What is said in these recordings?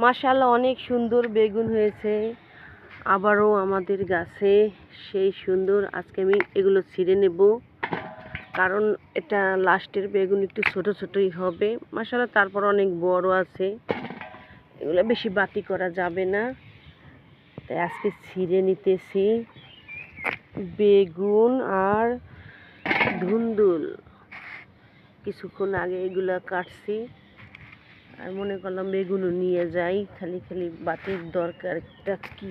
মাশাআল্লাহ অনেক সুন্দর বেগুন হয়েছে আবারও আমাদের গাছে। সেই সুন্দর। আজকে আমি এগুলো ছিঁড়ে নেব, কারণ এটা লাস্টের বেগুন একটু ছোট ছোটই হবে। মাশাআল্লাহ তারপর অনেক বড় আছে, এগুলো বেশি বাতি করা যাবে না, তাই আজকে ছিঁড়ে নিতেছি। বেগুন আর ধুন্দুল কিছুক্ষণ আগে এগুলা কাটছি, আর মনে করলাম বেগুনও নিয়ে যাই। খালি খালি বাতির দরকার, একটা কি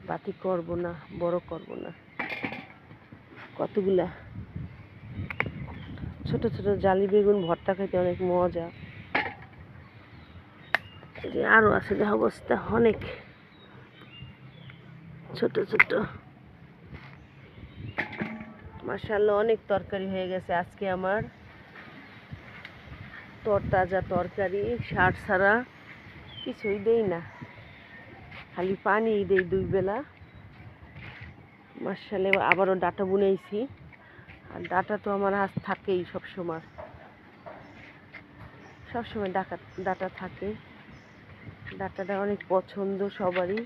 বাতি করব না, বড় করব না। কতগুলা ছোট ছোট জালি বেগুন ভর্তা খাইতে অনেক মজা। এই যে আরো আছে, যে অবস্থা অনেক ছোট ছোট। মাশাআল্লাহ অনেক তরকারি হয়ে গেছে আজকে আমার। তরতাজা তরকারি, সার ছাড়া কিছুই দেই না, খালি পানি দেই 2 বেলা। মাশাআল্লাহ আবারও ডাঁটা বুনেছি, আর ডাঁটা তো আমার হাত থাকেই সবসময়, সবসময় ডাঁটা থাকে। ডাঁটাটা অনেক পছন্দ সবারই।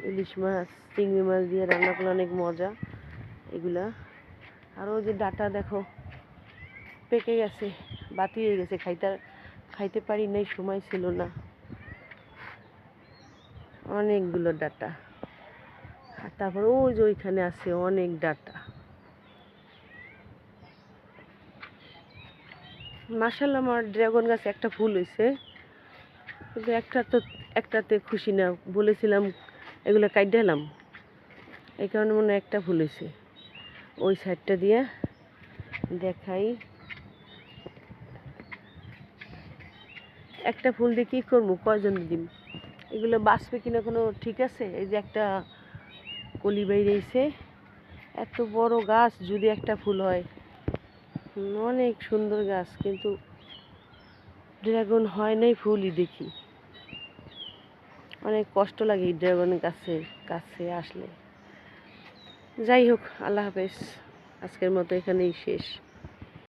ইলিশ মাছ, চিংড়ি মাছ দিয়ে রান্না করলে অনেক মজা এগুলা। আর ওই যে ডাঁটা দেখো পেকে গেছে, বাতি হয়ে গেছে, খাইতে পারি নাই, সময় ছিল না। অনেকগুলো ডাঁটা, আর তারপর ওই যে ওইখানে আছে অনেক ডাঁটা। মাশাআল্লাহ আমার ড্রাগন গাছে একটা ফুল হয়েছে, কিন্তু একটাতে খুশি না। বলেছিলাম এগুলো কাইটে এলাম, এই কারণে মনে হয় একটা ফুল হয়েছে। ওই সাইডটা দিয়ে দেখাই, একটা ফুল দিয়ে কী করবো, কয়জন দিন এগুলো বাঁচবে কিনা কোনো ঠিক আছে। এই যে একটা কলি বাইরেছে, এত বড় গাছ, যদি একটা ফুল হয়। অনেক সুন্দর গাছ, কিন্তু ড্রাগন হয় নাই, ফুলই দেখি। অনেক কষ্ট লাগে এই ড্রাগন গাছের কাছে আসলে। যাই হোক, আল্লাহ হাফেজ, আজকের মতো এখানেই শেষ।